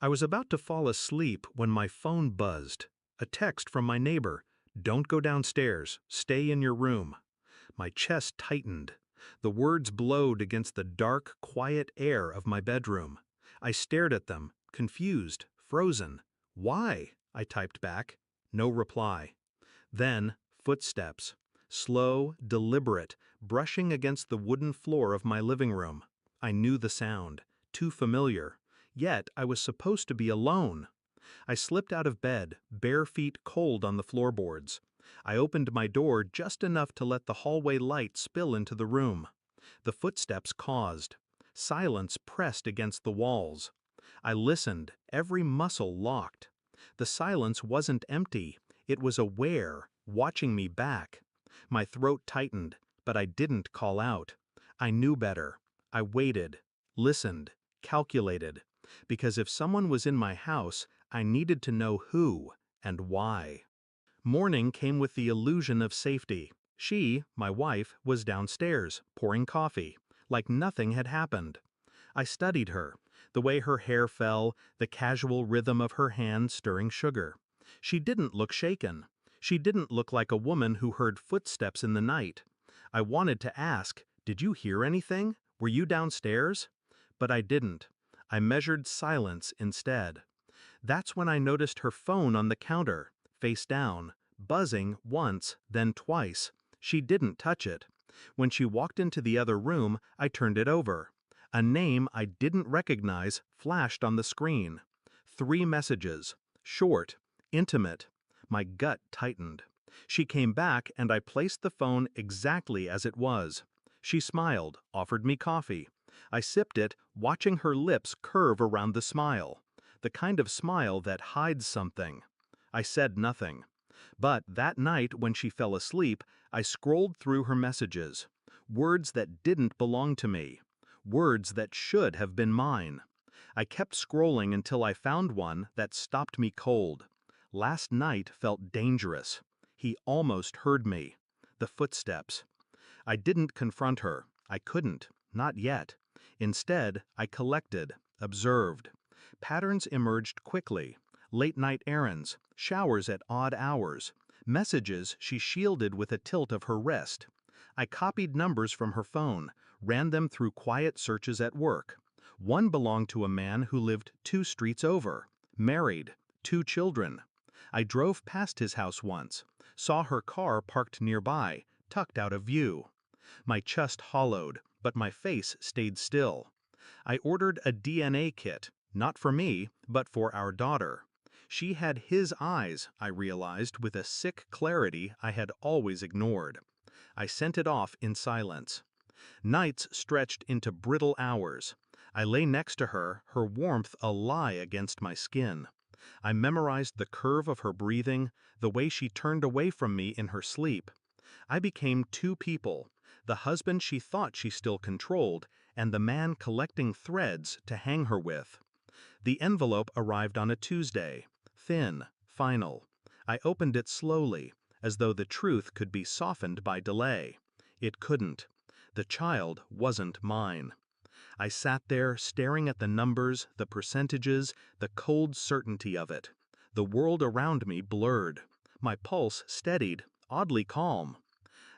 I was about to fall asleep when my phone buzzed. A text from my neighbor. "Don't go downstairs. Stay in your room." My chest tightened. The words blowed against the dark, quiet air of my bedroom. I stared at them, confused, frozen. "Why?" I typed back. No reply. Then, footsteps. Slow, deliberate, brushing against the wooden floor of my living room. I knew the sound. Too familiar. Yet I was supposed to be alone. I slipped out of bed, bare feet cold on the floorboards. I opened my door just enough to let the hallway light spill into the room. The footsteps caused. Silence pressed against the walls. I listened, every muscle locked. The silence wasn't empty, it was aware, watching me back. My throat tightened, but I didn't call out. I knew better. I waited, listened, calculated. Because if someone was in my house, I needed to know who and why. Morning came with the illusion of safety. She, my wife, was downstairs, pouring coffee, like nothing had happened. I studied her, the way her hair fell, the casual rhythm of her hand stirring sugar. She didn't look shaken. She didn't look like a woman who heard footsteps in the night. I wanted to ask, "Did you hear anything? Were you downstairs?" But I didn't. I measured silence instead. That's when I noticed her phone on the counter, face down, buzzing once, then twice. She didn't touch it. When she walked into the other room, I turned it over. A name I didn't recognize flashed on the screen. 3 messages. Short, intimate. My gut tightened. She came back and I placed the phone exactly as it was. She smiled, offered me coffee. I sipped it, watching her lips curve around the smile. The kind of smile that hides something. I said nothing. But that night when she fell asleep, I scrolled through her messages. Words that didn't belong to me. Words that should have been mine. I kept scrolling until I found one that stopped me cold. Last night felt dangerous. He almost heard me. The footsteps. I didn't confront her. I couldn't. Not yet. Instead, I collected, observed. Patterns emerged quickly. Late-night errands, showers at odd hours, messages she shielded with a tilt of her wrist. I copied numbers from her phone, ran them through quiet searches at work. One belonged to a man who lived 2 streets over, married, 2 children. I drove past his house once, saw her car parked nearby, tucked out of view. My chest hollowed, but my face stayed still. I ordered a DNA kit, not for me, but for our daughter. She had his eyes, I realized with a sick clarity I had always ignored. I sent it off in silence. Nights stretched into brittle hours. I lay next to her, her warmth a lie against my skin. I memorized the curve of her breathing, the way she turned away from me in her sleep. I became 2 people, the husband she thought she still controlled, and the man collecting threads to hang her with. The envelope arrived on a Tuesday, thin, final. I opened it slowly, as though the truth could be softened by delay. It couldn't. The child wasn't mine. I sat there staring at the numbers, the percentages, the cold certainty of it. The world around me blurred. My pulse steadied, oddly calm.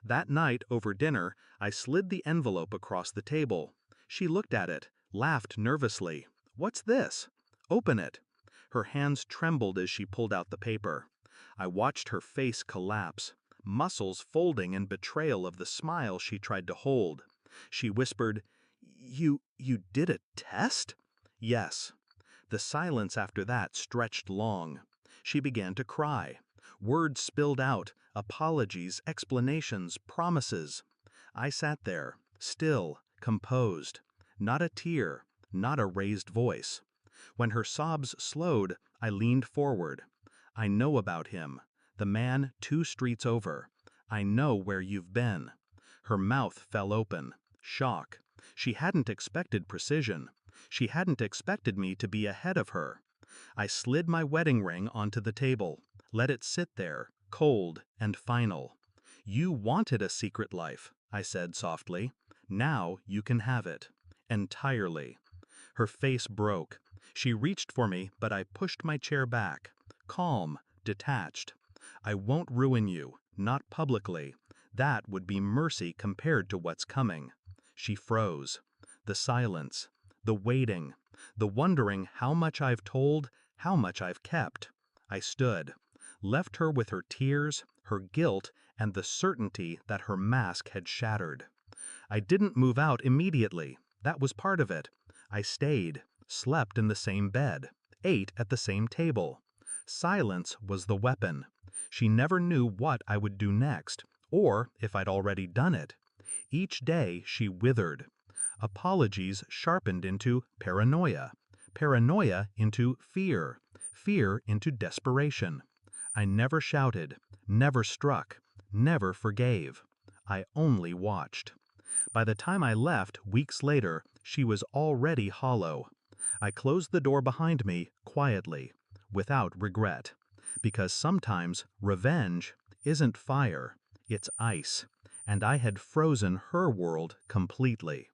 That night, over dinner, I slid the envelope across the table. She looked at it, laughed nervously. "What's this?" "Open it." Her hands trembled as she pulled out the paper. I watched her face collapse, muscles folding in betrayal of the smile she tried to hold. She whispered, You did a test?" "Yes." The silence after that stretched long. She began to cry. Words spilled out, apologies, explanations, promises. I sat there, still, composed. Not a tear, not a raised voice. When her sobs slowed, I leaned forward. "I know about him. The man 2 streets over. I know where you've been." Her mouth fell open. Shock. She hadn't expected precision. She hadn't expected me to be ahead of her. I slid my wedding ring onto the table, let it sit there, cold and final. "You wanted a secret life," I said softly. "Now you can have it. Entirely." Her face broke. She reached for me, but I pushed my chair back. Calm, detached. I won't ruin you, not publicly. That would be mercy compared to what's coming. She froze. The silence. The waiting. The wondering how much I've told, how much I've kept. I stood. Left her with her tears, her guilt, and the certainty that her mask had shattered. I didn't move out immediately. That was part of it. I stayed, slept in the same bed, ate at the same table. Silence was the weapon. She never knew what I would do next, or if I'd already done it. Each day she withered. Apologies sharpened into paranoia. Paranoia into fear. Fear into desperation. I never shouted, never struck, never forgave. I only watched. By the time I left, weeks later, she was already hollow. I closed the door behind me quietly, without regret, because sometimes revenge isn't fire, it's ice, and I had frozen her world completely.